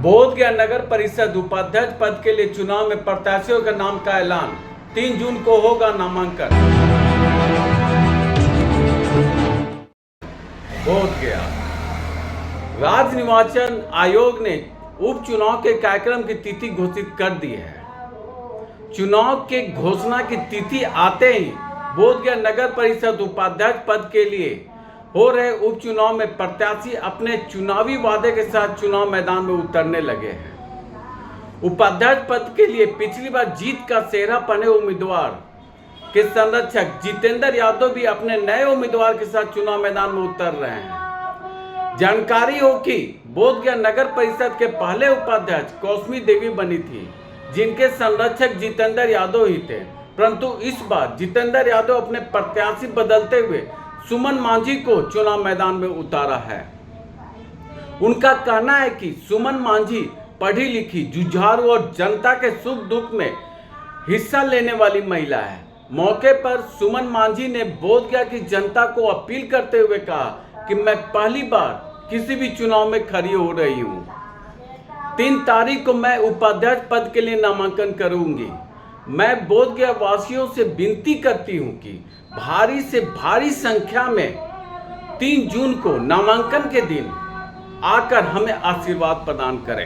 बोधगया नगर परिषद उपाध्यक्ष पद के लिए चुनाव में प्रत्याशियों के नाम का ऐलान। 3 जून को होगा नामांकन। बोधगया राज्य निर्वाचन आयोग ने उपचुनाव के कार्यक्रम की तिथि घोषित कर दी है। चुनाव के घोषणा की तिथि आते ही बोधगया नगर परिषद उपाध्यक्ष पद के लिए हो रहे उपचुनाव में प्रत्याशी अपने चुनावी वादे के साथ चुनाव मैदान में उतरने लगे हैं। उपाध्यक्ष पद के लिए पिछली बार जीत का सेहरा बने उम्मीदवार के संरक्षक जितेंद्र यादव भी अपने नए उम्मीदवार के साथ चुनाव मैदान में उतर रहे हैं। जानकारी हो कि बोधगया नगर परिषद के पहले उपाध्यक्ष कौसमी देवी बनी थी, जिनके संरक्षक जितेंद्र यादव ही थे, परंतु इस बार जितेंद्र यादव अपने प्रत्याशी बदलते हुए सुमन मांझी को चुनाव मैदान में उतारा है। उनका कहना है कि सुमन मांझी पढ़ी लिखी, जुझारू और जनता के सुख दुख में हिस्सा लेने वाली महिला है। मौके पर सुमन मांझी ने बोधगया की जनता को अपील करते हुए कहा कि मैं पहली बार किसी भी चुनाव में खड़ी हो रही हूँ। 3 तारीख को मैं उपाध्यक्ष पद के लिए नामांकन करूंगी। मैं बोधगया वासियों से विनती करती हूं कि भारी से भारी संख्या में 3 जून को नामांकन के दिन आकर हमें आशीर्वाद प्रदान करें।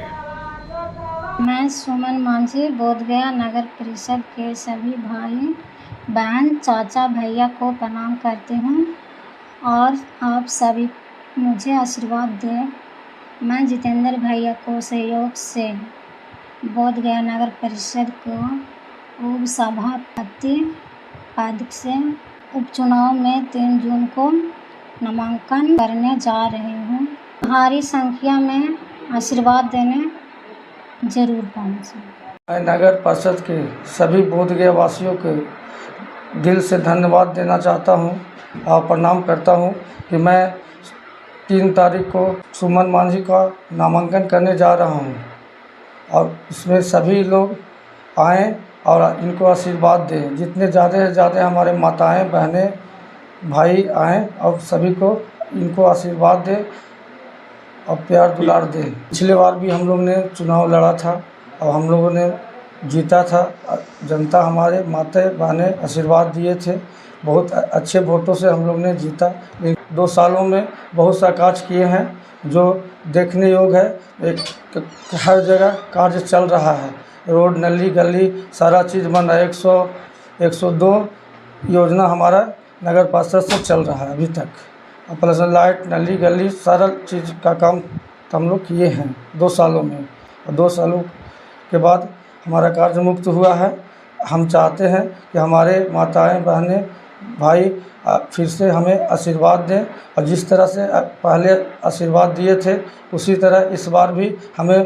मैं सुमन मांझी बोधगया नगर परिषद के सभी भाई बहन चाचा भैया को प्रणाम करती हूं और आप सभी मुझे आशीर्वाद दें। मैं जितेंद्र भैया को सहयोग से बोधगया नगर परिषद को उप सभापति पद से उपचुनाव में 3 जून को नामांकन करने जा रही हूँ। भारी संख्या में आशीर्वाद देने जरूर पहुँचे। मैं नगर परिषद के सभी बोधगया वासियों के दिल से धन्यवाद देना चाहता हूँ और प्रणाम करता हूँ कि मैं 3 तारीख को सुमन मांझी का नामांकन करने जा रहा हूँ और इसमें सभी लोग आएँ और इनको आशीर्वाद दें। जितने ज़्यादा से ज़्यादा हमारे माताएं बहनें भाई आएँ और सभी को इनको आशीर्वाद दें और प्यार दुलार दें। पिछले बार भी हम लोग ने चुनाव लड़ा था और हम लोगों ने जीता था। जनता हमारे माता बहनें आशीर्वाद दिए थे, बहुत अच्छे वोटों से हम लोग ने जीता। 2 सालों में बहुत सा कार्य किए हैं जो देखने योग्य है। हर जगह कार्य चल रहा है, रोड नली गली सारा चीज़ बन रहा है। 102 योजना हमारा नगर परिषद से चल रहा है अभी तक। और प्लस लाइट नली गली सारा चीज़ का काम हम लोग किए हैं 2 सालों में। और 2 सालों के बाद हमारा कार्य मुक्त हुआ है। हम चाहते हैं कि हमारे माताएं बहनें भाई फिर से हमें आशीर्वाद दें और जिस तरह से पहले आशीर्वाद दिए थे उसी तरह इस बार भी हमें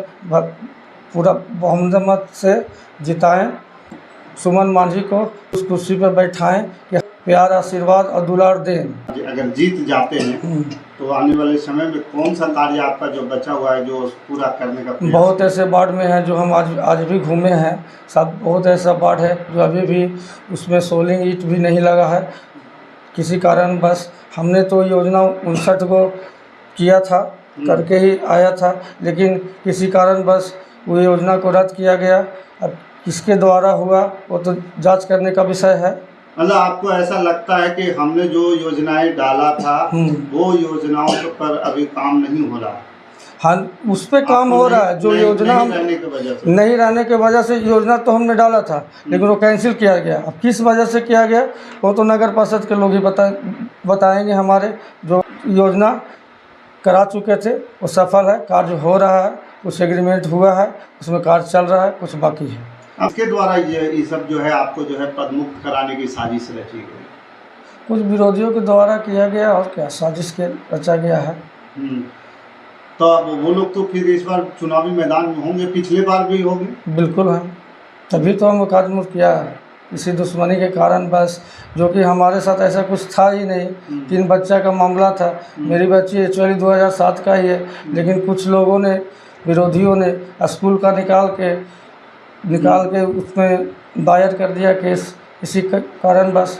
पूरा बहुमत से जिताएं। सुमन मांझी को उस कुर्सी पर बैठाएं कि प्यार आशीर्वाद और दुलार दें। अगर जीत जाते हैं तो आने वाले समय में कौन सा कार्य आपका जो बचा हुआ है जो पूरा करने का प्रयास? बहुत ऐसे वार्ड में हैं जो हम आज भी घूमे हैं। सब बहुत ऐसा वार्ड है जो अभी भी उसमें सोलिंग ईंट भी नहीं लगा है। किसी कारण बस हमने तो योजना 59 को किया था, करके ही आया था, लेकिन किसी कारण बस वो योजना को रद्द किया गया। अब किसके द्वारा हुआ वो तो जांच करने का विषय है। मतलब आपको ऐसा लगता है कि हमने जो योजनाएं डाला था वो योजनाओं पर अभी काम नहीं हो रहा? हाँ, उस पर काम हो रहा है। जो योजना नहीं रहने के वजह से योजना तो हमने डाला था लेकिन वो कैंसिल किया गया। अब किस वजह से किया गया वो तो नगर परिषद के लोग ही बताएंगे। हमारे जो योजना करा चुके थे वो सफल है, कार्य हो रहा है, कुछ एग्रीमेंट हुआ है, उसमें कार्य चल रहा है, कुछ बाकी है। आपके द्वारा ये सब जो है आपको जो है पद मुक्त कराने की साजिश रची गई? कुछ विरोधियों के द्वारा किया गया और क्या साजिश के रचा गया है। तो अब वो लोग तो फिर इस बार चुनावी मैदान में होंगे, पिछले बार भी होंगे? बिल्कुल है, तभी तो हम कार्य मुक्त किया है। इसी दुश्मनी के कारण बस, जो कि हमारे साथ ऐसा कुछ था ही नहीं। 3 बच्चा का मामला था। मेरी बच्ची एक्चुअली 2007 का ही है, लेकिन कुछ लोगों ने विरोधियों ने स्कूल का निकाल के उसमें दायर कर दिया केस। इसी कारण बस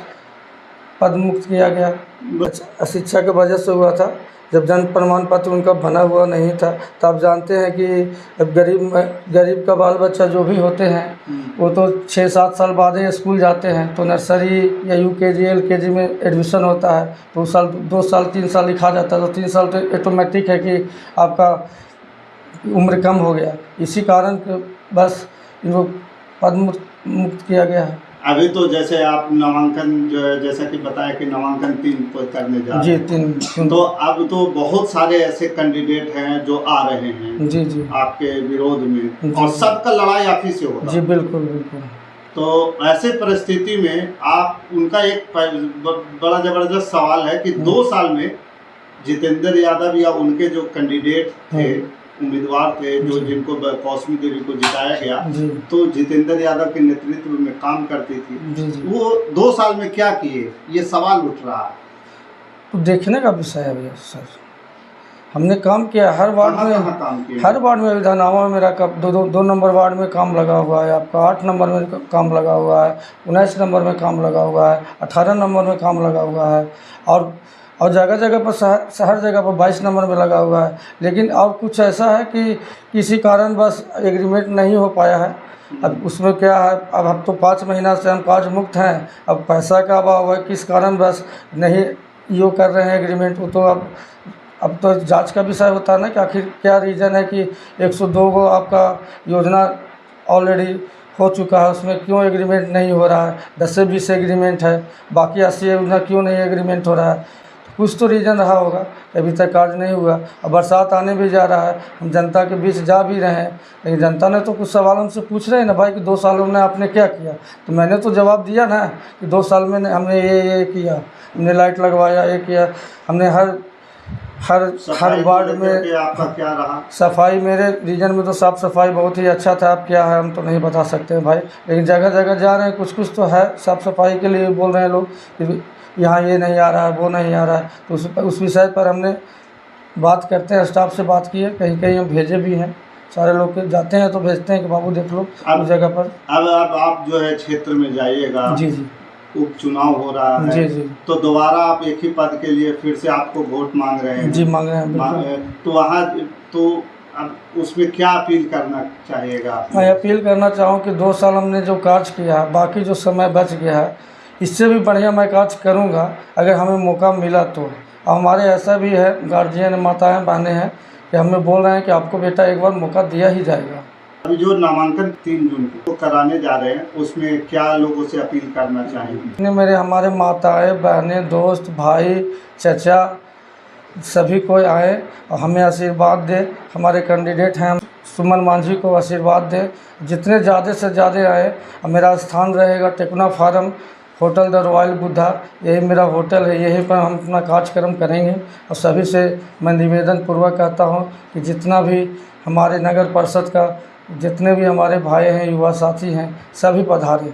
पद मुक्त किया गया। शिक्षा की वजह से हुआ था जब जन्म प्रमाण पत्र उनका बना हुआ नहीं था, तो आप जानते हैं कि अब गरीब का बाल बच्चा जो भी होते हैं वो तो 6-7 साल बाद ही स्कूल जाते हैं, तो नर्सरी या UKG LKG में एडमिशन होता है, तो उस साल 2 साल 3 साल लिखा जाता है, तो 3 साल तो ऑटोमेटिक है कि आपका उम्र कम हो गया। इसी कारण के बस इनको पद मुक्त किया गया है। अभी तो जैसे आप नामांकन जो है, जैसा कि बताया कि नामांकन 3 को करने जा रहे हैं, जी 3 तो अब तो बहुत सारे ऐसे कैंडिडेट हैं जो आ रहे हैं जी आपके विरोध में, और सबका लड़ाई आप ही से होगा। जी बिल्कुल बिल्कुल। तो ऐसे परिस्थिति में आप उनका एक बड़ा ज़बरदस्त सवाल है कि 2 साल में जितेंद्र यादव या उनके जो कैंडिडेट थे, उम्मीदवार थे, जो जिनको कौसमी देवी को जिताया गया, तो जितेंद्र यादव के नेतृत्व में काम करती थी, वो 2 साल में क्या किए, ये सवाल उठ रहा है। तो देखने का विषय है भैया सर, हमने काम किया हर वार्ड में, काम किया हर वार्ड में। विधानसभा में मेरा कब 2 नंबर वार्ड में काम लगा हुआ है, आपका 8 नंबर में काम लगा हुआ है, 19 नंबर में काम लगा हुआ है, 18 नंबर में काम लगा हुआ है, और जगह जगह पर हर जगह पर 22 नंबर में लगा हुआ है। लेकिन और कुछ ऐसा है कि किसी कारण बस एग्रीमेंट नहीं हो पाया है। अब उसमें क्या है, अब हम तो 5 महीना से हम काज मुक्त हैं, अब पैसा का अभाव है, किस कारण बस नहीं यो कर रहे हैं एग्रीमेंट। वो तो अब तो जांच का विषय होता है ना कि आखिर क्या रीज़न है कि 102 को आपका योजना ऑलरेडी हो चुका है, उसमें क्यों एग्रीमेंट नहीं हो रहा है। 10 से 20 एग्रीमेंट है, बाकी 80 योजना क्यों नहीं एग्रीमेंट हो रहा है। कुछ तो रीज़न रहा होगा, अभी तक कार्य नहीं हुआ। अब बरसात आने भी जा रहा है, हम जनता के बीच जा भी रहे हैं, लेकिन जनता ने तो कुछ सवाल हमसे पूछ रहे हैं ना भाई कि 2 सालों में आपने क्या किया। तो मैंने तो जवाब दिया ना कि 2 साल में हमने ये किया, हमने लाइट लगवाया, ये किया, हमने हर वार्ड में आपका क्या रहा सफाई। मेरे रीजन में तो साफ़ सफाई बहुत ही अच्छा था। अब क्या है हम तो नहीं बता सकते हैं भाई, लेकिन जगह जगह जा रहे हैं, कुछ तो है साफ़ सफाई के लिए बोल रहे हैं लोग कि यहाँ ये नहीं आ रहा है, वो नहीं आ रहा है। तो उस विषय पर हमने बात करते हैं, स्टाफ से बात की है, कहीं हम भेजे भी हैं, सारे लोग के जाते हैं तो भेजते हैं कि बाबू देख लो उस जगह पर। अब आप जो है क्षेत्र में जाइएगा, जी, उपचुनाव हो रहा है, जी। तो दोबारा आप एक ही पद के लिए फिर से आपको वोट मांग रहे हैं। जी मांग रहे हैं। तो वहाँ तो अब उसमें क्या अपील करना चाहिएगा? मैं अपील करना चाहूँ कि 2 साल हमने जो कार्य किया है, बाकी जो समय बच गया है इससे भी बढ़िया मैं कार्य करूँगा अगर हमें मौका मिला तो। हमारे ऐसा भी है, गार्जियन माताएं बहनें हैं कि हमें बोल रहे हैं कि आपको बेटा एक बार मौका दिया ही जाएगा। अभी जो नामांकन 3 जून को कराने जा रहे हैं, उसमें क्या लोगों से अपील करना चाहेंगे? हमारे माताएं बहनें, दोस्त, भाई, चचा सभी कोई आए और हमें आशीर्वाद दे। हमारे कैंडिडेट हैं, सुमन मांझी को आशीर्वाद दे, जितने ज़्यादा से ज़्यादा आए। मेरा स्थान रहेगा Tekuna farm, hotel the royal Buddha, यही मेरा होटल है, यहीं पर हम अपना कार्यक्रम करेंगे। और सभी से मैं निवेदन पूर्वक कहता हूँ कि जितना भी हमारे नगर परिषद का जितने भी हमारे भाई हैं, युवा साथी हैं, सभी पधारें।